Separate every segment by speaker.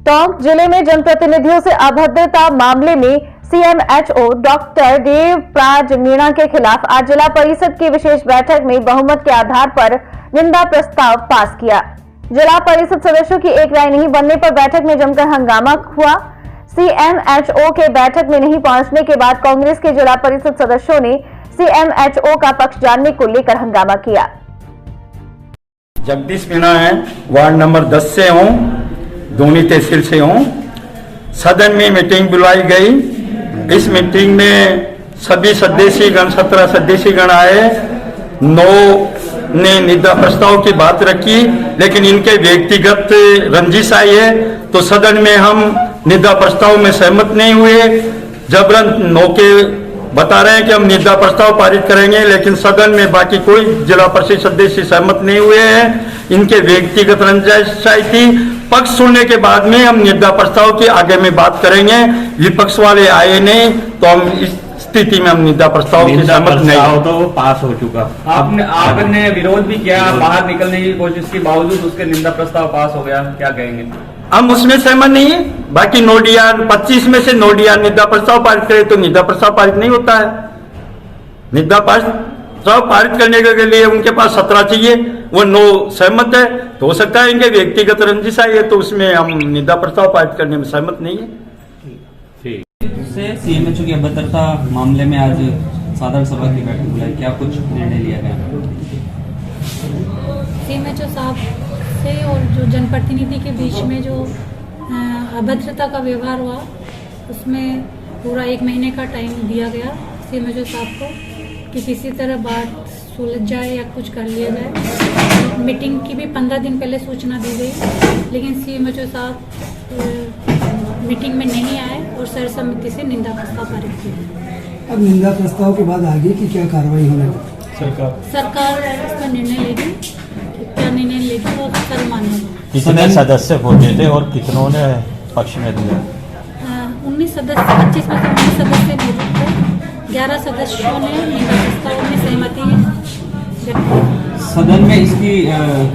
Speaker 1: टोंक जिले में जनप्रतिनिधियों से अभद्रता मामले में सीएमएचओ डॉक्टर देवराज मीणा के खिलाफ आज जिला परिषद की विशेष बैठक में बहुमत के आधार पर निंदा प्रस्ताव पास किया। जिला परिषद सदस्यों की एक राय नहीं बनने पर बैठक में जमकर हंगामा हुआ। सीएमएचओ के बैठक में नहीं पहुंचने के बाद कांग्रेस के जिला परिषद सदस्यों ने सीएमएचओ का पक्ष जानने को लेकर हंगामा किया।
Speaker 2: जगदीश मीणा है, वार्ड नंबर 10 से हूँ, दोनी तहसील से हूँ। सदन में मीटिंग बुलाई गई। इस मीटिंग में सभी सदस्यगण 17 सदस्यगण आए। 9 ने निंदा प्रस्ताव की बात रखी, लेकिन इनके व्यक्तिगत रंजिश आई है तो सदन में हम निंदा प्रस्ताव में सहमत नहीं हुए। जबरन 9 के बता रहे हैं कि हम निंदा प्रस्ताव पारित करेंगे, लेकिन सदन में बाकी कोई जिला परिषद सदस्य सहमत नहीं हुए हैं। इनके व्यक्तिगत रंजिश आई थी। पक्ष सुनने के बाद में हम निंदा प्रस्ताव की आगे में बात करेंगे। विपक्ष वाले आए नहीं तो हम इस स्थिति में हम निंदा प्रस्ताव की सहमत नहीं।
Speaker 3: तो वो पास हो चुका। आपने विरोध भी किया, बाहर निकलने की कोशिश की, बावजूद उसके निंदा प्रस्ताव पास हो गया, क्या कहेंगे?
Speaker 2: हम उसमें सहमत नहीं है। बाकी 25 में से 9 निंदा प्रस्ताव पारित करे तो निंदा प्रस्ताव पारित नहीं होता है। निंदा प्रस्ताव पारित करने के लिए उनके पास 17 चाहिए, वो 9 सहमत है तो हो सकता है इनके व्यक्तिगत रंजिश आई है तो उसमें हम निंदा प्रस्ताव पारित करने में सहमत नहीं है।
Speaker 4: सीएमएचओ की अभद्रता मामले में आज साधारण सभा की बैठक बुलाई, क्या कुछ निर्णय लिया गया?
Speaker 5: सीएमएचओ साहब से और जो जनप्रतिनिधि के बीच में जो अभद्रता का व्यवहार हुआ, उसमें पूरा 1 महीने का टाइम दिया गया सीएमएचओ साहब को कि किसी तरह बात सुलझ जाए या कुछ कर लिया जाए। मीटिंग की भी 15 दिन पहले सूचना दी गई, लेकिन सीएमएचओ साहब मीटिंग में नहीं आए और सर्वसम्मति से निंदा प्रस्ताव पारित किया।
Speaker 6: अब निंदा प्रस्ताव के बाद आगे की क्या कार्रवाई होने वाली?
Speaker 5: सरकार इस पर निर्णय लेगी, क्या निर्णय लेगी वो सर्वमान्य।
Speaker 3: कितने सदस्य होते थे और कितनों ने पक्ष में दिया?
Speaker 5: 19 सदस्य, 25 में से 19 सदस्य मौजूद थे। 11 सदस्यों ने निंदा प्रस्ताव में सहमति व्यक्त की।
Speaker 4: सदन में इसकी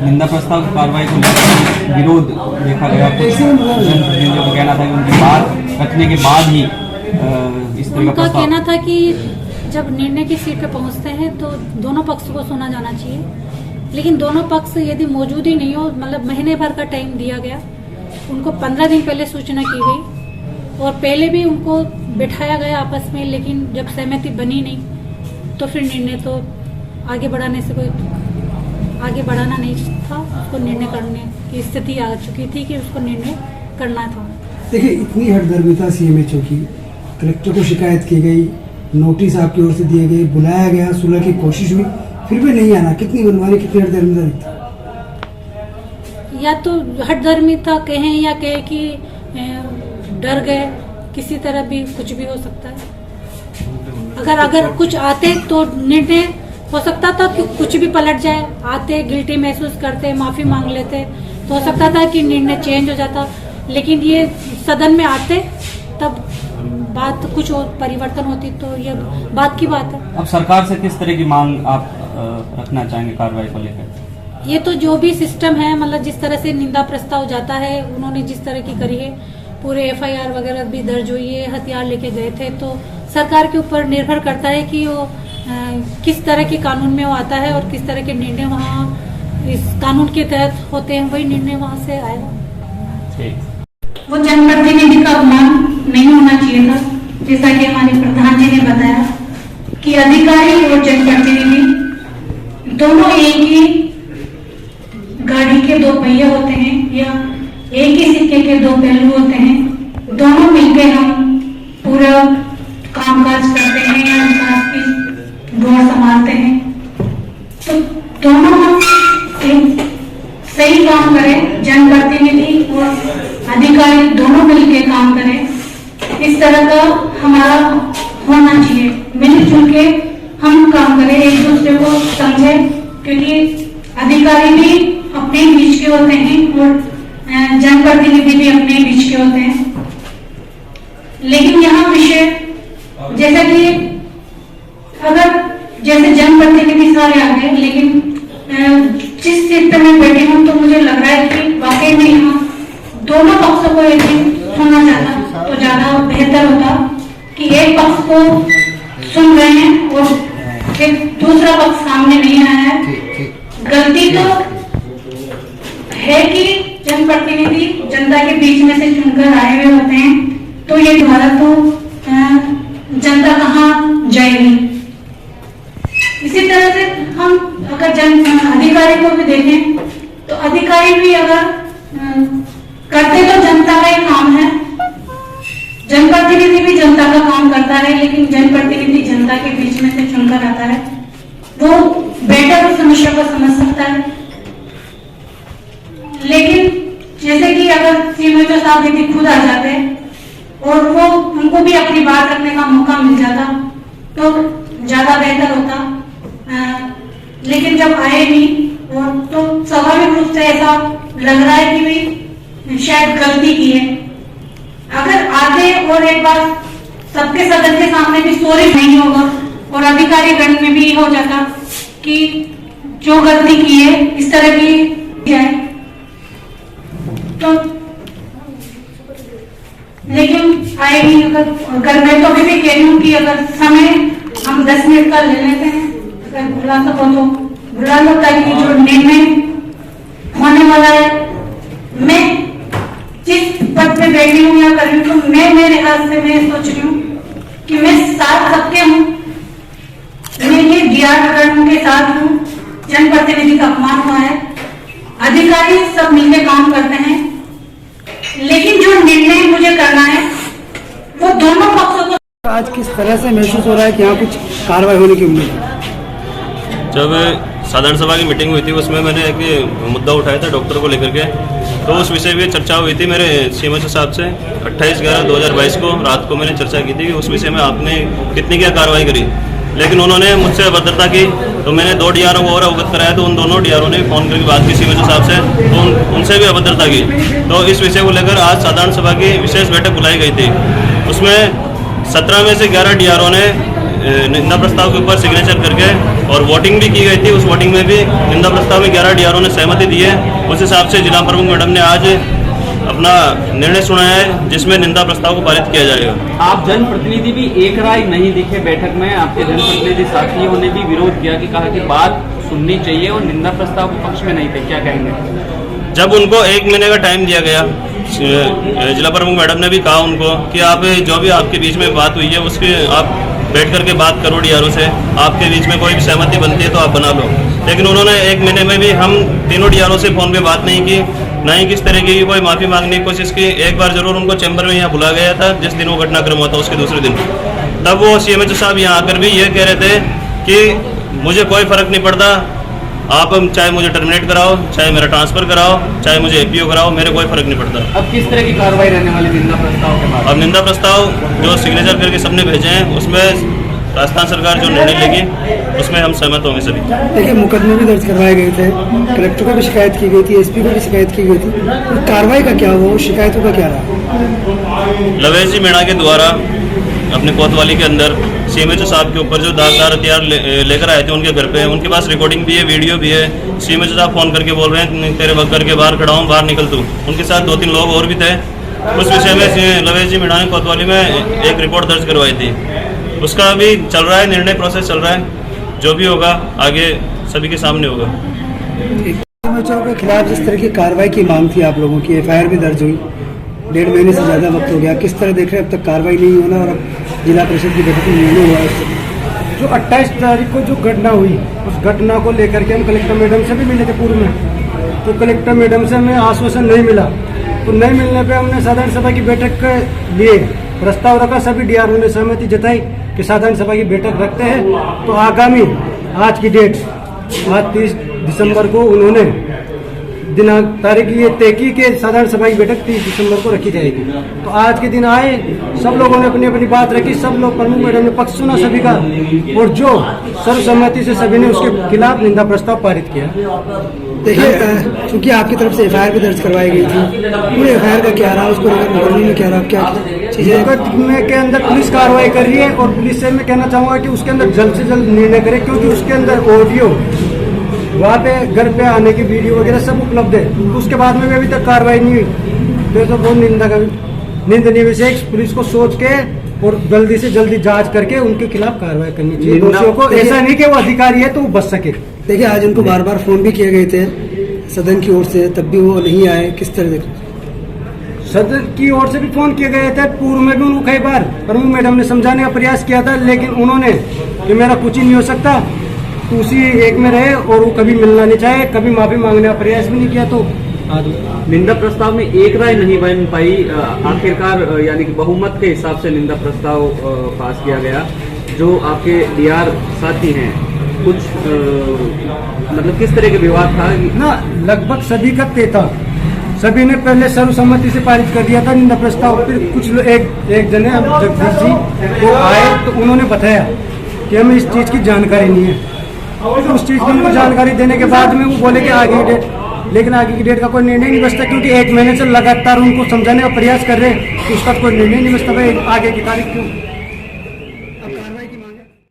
Speaker 4: निंदा प्रस्ताव की कार्रवाई को लेकर विरोध देखा गया। कुछ जनप्रतिनिधियों का कहना था कि उनकी बात रखने के बाद ही इस तरह का
Speaker 5: कहना था कि जब निर्णय की सीट पे पहुंचते हैं तो दोनों पक्ष को सुना जाना चाहिए, लेकिन दोनों पक्ष यदि मौजूद ही नहीं हो, मतलब महीने भर का टाइम दिया गया, उनको 15 दिन पहले सूचना की गई और पहले भी उनको बिठाया गया आपस में, लेकिन जब सहमति बनी नहीं तो फिर निर्णय तो आगे बढ़ाना नहीं था। उसको निर्णय करने की स्थिति आ चुकी थी कि उसको निर्णय करना था।
Speaker 6: देखिए, इतनी हठधर्मिता सीएमएचओ की, कलेक्टर को शिकायत की गई, नोटिस आपकी ओर से दिए गए, बुलाया गया, सुलह की कोशिश हुई, फिर भी नहीं आना। कितनी मनमानी, कितनी हठधर्मिता थी?
Speaker 5: या तो हठधर्मिता कहें या कहें कि डर गए, किसी तरह भी कुछ भी हो सकता है। अगर कुछ आते तो निर्णय हो सकता था कि कुछ भी पलट जाए। आते, गिल्टी महसूस करते, माफी मांग लेते तो हो सकता था कि निर्णय चेंज हो जाता, लेकिन ये सदन में आते तब बात कुछ और परिवर्तन होती, तो ये बात की बात है।
Speaker 4: अब सरकार से किस तरह की मांग आप रखना चाहेंगे कार्रवाई को लेकर?
Speaker 5: ये तो जो भी सिस्टम है, मतलब जिस तरह से निंदा प्रस्ताव जाता है, उन्होंने जिस तरह की करी है, पूरे FIR वगैरह भी दर्ज हुई है, हथियार लेके गए थे, तो सरकार के ऊपर निर्भर करता है कि वो किस तरह के कानून में वो आता है और किस तरह के निर्णय वहाँ इस कानून के तहत होते हैं, वही निर्णय वहाँ से आएगा।
Speaker 7: वो जनप्रतिनिधि का अपमान नहीं होना चाहिए था, जैसा कि हमारे प्रधान जी ने बताया कि अधिकारी और जनप्रतिनिधि दोनों एक ही गाड़ी के 2 पहिए होते हैं या एक ही सिक्के के 2 पहलू होते हैं। दोनों मिलकर हम पूरा कामकाज करते हैं या विकास की दौड़ संभालते हैं, तो दोनों हम सही काम करें, जनप्रतिनिधि और अधिकारी दोनों मिलकर काम करें। इस तरह का हमारा होना चाहिए, मिलजुल के हम काम करें, एक दूसरे को समझें, क्योंकि अधिकारी भी अपने बीच के होते हैं और जनप्रतिनिधि भी अपने बीच के होते हैं। लेकिन यहाँ विषय जैसा कि अगर जैसे जनप्रतिनिधि सारे आ गए, लेकिन जिस सीट पे मैं बैठी हूँ तो मुझे लग रहा है कि वाकई में यहाँ दोनों पक्षों को एक दिन सुना जाता तो ज्यादा बेहतर होता कि एक पक्ष को सुन रहे हैं और फिर दूसरा पक्ष सामने नहीं आया है। गलती तो है कि जनप्रतिनिधि जनता के बीच में से चुनकर आए हुए होते हैं, तो ये द्वारा तो जनता कहाँ जाएगी। इसी तरह से हम अगर अधिकारी को भी देखें तो अधिकारी भी अगर करते तो जनता का ही काम है, जनप्रतिनिधि भी जनता का काम करता है, लेकिन जनप्रतिनिधि जनता के बीच में से चुनकर आता है, वो बेटर उस समस्या को समझ सकता है। लेकिन जैसे कि अगर सीएमएचओ साहब यदि खुद आ जाते और वो उनको भी अपनी बात रखने का मौका मिल जाता तो ज्यादा बेहतर होता, लेकिन जब आए नहीं और तो स्वाभाविक रूप से ऐसा लग रहा है कि भाई शायद गलती की है। अगर आते और एक बार सबके सदन के सामने भी सॉरी नहीं होगा और अधिकारी गण में भी हो जाता कि जो गलती की है इस तरह की जाए, तो लेकिन आए नहीं। अगर मैं तो अभी भी कह रही हूँ कि अगर समय हम 10 मिनट का ले लेते हैं, अगर बुला सको तो बुला लो, ताकि जो निर्णय होने वाला है, मैं जिस पद पे बैठी हूँ या कर रही हूँ, तो मैं मेरे हाथ से मैं सोच रही हूँ कि मैं साथ सबके हूँ, मैं ये डीआर के साथ हूँ। जनप्रतिनिधि का अपमान हुआ है, अधिकारी सब मिलकर काम करते हैं, लेकिन जो निर्णय मुझे करना है वो दोनों पक्षों को।
Speaker 6: आज किस तरह से महसूस हो रहा है कि यहाँ कुछ कार्रवाई होने की उम्मीद है?
Speaker 8: जब साधारण सभा की मीटिंग हुई थी उसमें मैंने एक मुद्दा उठाया था डॉक्टर को लेकर के, तो उस विषय में चर्चा हुई थी मेरे सीएमएचओ साहब से 28/11/2022 को रात को मैंने चर्चा की थी कि उस विषय में आपने कितनी क्या कार्रवाई करी, लेकिन उन्होंने मुझसे अभद्रता की। तो मैंने 2 डीआरओ को और अवगत कराया, तो उन दोनों डीआरओ ने फोन करके बात की सीएमएचओ साहब से, तो उनसे भी अभद्रता की। तो इस विषय को लेकर आज साधारण सभा की विशेष बैठक बुलाई गई थी। उसमें 17 में से 11 डीआरओ ने निंदा प्रस्ताव के ऊपर सिग्नेचर करके और वोटिंग भी की गई थी। उस वोटिंग में भी निंदा प्रस्ताव में 11 डीआरओ ने सहमति दी है। उस हिसाब से जिला प्रमुख मैडम ने आज अपना निर्णय सुनाया है, जिसमें निंदा प्रस्ताव को पारित किया जाएगा।
Speaker 4: आप जनप्रतिनिधि भी एक राय नहीं दिखे बैठक में, आपके जनप्रतिनिधि साथियों ने भी विरोध किया कि कहा कि बात सुननी चाहिए और निंदा प्रस्ताव के पक्ष में नहीं थे, क्या कहेंगे?
Speaker 8: जब उनको 1 महीने का टाइम दिया गया, जिला प्रमुख मैडम ने भी कहा उनको कि आप जो भी आपके बीच में बात हुई है उसके आप बैठ करके बात करो डीआरओ से, आपके बीच में कोई भी सहमति बनती है तो आप बना लो। लेकिन उन्होंने 1 महीने में भी हम तीनों डीआरओ से फोन पे बात नहीं की, ना ही किस तरह की कोई माफी मांगने की कोशिश की। एक बार जरूर उनको चैम्बर में यहाँ बुला गया था, जिस दिन वो घटनाक्रम हुआ था उसके दूसरे दिन, तब वो सीएमएचओ साहब यहाँ आकर भी ये कह रहे थे कि मुझे कोई फर्क नहीं पड़ता, आप चाहे मुझे टर्मिनेट कराओ, चाहे मेरा ट्रांसफर कराओ, चाहे मुझे एपीओ कराओ, मेरे कोई फर्क नहीं पड़ता।
Speaker 4: अब किस तरह की कार्रवाई रहने वाली निंदा प्रस्ताव के बाद?
Speaker 8: अब निंदा प्रस्ताव जो सिग्नेचर करके सबने भेजे हैं उसमें राजस्थान सरकार जो निर्णय लेगी उसमें हम सहमत होंगे सभी।
Speaker 6: देखिए, मुकदमे भी दर्ज करवाए गए थे, कलेक्टर को भी शिकायत की गई थी, एसपी को भी शिकायत की गई थी, तो कार्रवाई का क्या हुआ, शिकायतों का क्या रहा?
Speaker 8: लवेश जी मीणा के द्वारा अपने कोतवाली के अंदर सीएमएचओ साहब के ऊपर जो दागदार हथियार लेकर आए थे उनके घर पे, उनके पास रिकॉर्डिंग भी है, वीडियो भी है। सीएमएचओ साहब फोन करके बोल रहे हैं तेरे घर के बाहर खड़ा हूँ, बाहर निकल तू। उनके साथ 2-3 लोग और भी थे। उस विषय में लवेश जी मीणा ने कोतवाली में एक रिपोर्ट दर्ज करवाई थी, उसका अभी चल रहा है, निर्णय प्रोसेस चल रहा है, जो भी होगा आगे सभी के सामने होगा।
Speaker 6: सीएमएचओ के खिलाफ जिस तरह की कार्रवाई की मांग थी आप लोगों की, एफआईआर भी दर्ज हुई, 1.5 महीने से ज़्यादा वक्त हो गया, किस तरह देख रहे हैं अब तक कार्रवाई नहीं होना और अब जिला परिषद की बैठक में निर्णय हुआ है?
Speaker 9: जो 28 तारीख को जो घटना हुई उस घटना को लेकर के हम कलेक्टर मैडम से भी मिले थे पूर्व में, तो कलेक्टर मैडम से हमें आश्वासन नहीं मिला, तो नहीं मिलने पे हमने साधारण सभा की बैठक के लिए प्रस्ताव रखा। सभी डीआरओ ने सहमति जताई कि साधारण सभा की बैठक रखते हैं। तो आगामी आज की डेट आज 30 दिसंबर को उन्होंने दिनांक तारीख ये तय की कि साधारण सभा की बैठक 30 दिसंबर को रखी जाएगी। तो आज के दिन आए, सब लोगों ने अपनी अपनी बात रखी, सब लोग प्रमुख मैडम ने पक्ष सुना सभी का, और जो सर्वसम्मति से सभी ने उसके खिलाफ निंदा प्रस्ताव पारित किया।
Speaker 6: देखिए, क्योंकि आपकी तरफ से एफआईआर भी दर्ज करवाई गई थी, पूरे एफआईआर का क्या रहा, उसको लेकर मुकदमे में क्या रहा, क्या चीजें
Speaker 9: मुकदमे के अंदर पुलिस कार्रवाई कर रही है, और पुलिस से मैं कहना चाहूँगा कि उसके अंदर जल्द से जल्द निर्णय करे, क्योंकि उसके अंदर ऑडियो, वहाँ पे घर पे आने की वीडियो वगैरह सब उपलब्ध है। उसके बाद में भी अभी तक कार्रवाई नहीं हुई। तो बहुत निंदनीय विषय। पुलिस को सोच के और जल्दी से जल्दी जांच करके उनके खिलाफ कार्रवाई करनी चाहिए। दोषियों को ऐसा नहीं कि वो अधिकारी है तो वो बच सके।
Speaker 6: देखिए आज उनको बार बार फोन भी किए गए थे सदन की ओर से, तब भी वो नहीं आए, किस तरह देख?
Speaker 9: सदन की ओर से भी फोन किए गए थे, पूर्व में भी उनको कई बार प्रमुख मैडम ने समझाने का प्रयास किया था, लेकिन उन्होंने कि मेरा कुछ ही नहीं हो सकता तो उसी एक में रहे और वो कभी मिलना नहीं चाहे, कभी माफी मांगने का प्रयास भी नहीं किया। तो
Speaker 3: निंदा प्रस्ताव में एक राय नहीं बन पाई, आखिरकार यानी कि बहुमत के हिसाब से निंदा प्रस्ताव पास किया गया। जो आपके डीआर साथी हैं कुछ मतलब किस तरह के विवाद था
Speaker 9: ना, लगभग सभी का तय था, सभी ने पहले सर्वसम्मति से पारित कर दिया था निंदा प्रस्ताव। फिर कुछ लोग एक जने जगदीश जी वो आए तो उन्होंने बताया कि हमें इस चीज की जानकारी नहीं है। फिर उस चीज की उनको जानकारी देने के बाद में वो बोले कि आगे की डेट, लेकिन आगे की डेट का कोई निर्णय नहीं बचता, क्योंकि 1 महीने से लगातार उनको समझाने का प्रयास कर रहे हैं कि उसका कोई निर्णय नहीं बचता। भाई आगे की तारीख क्यों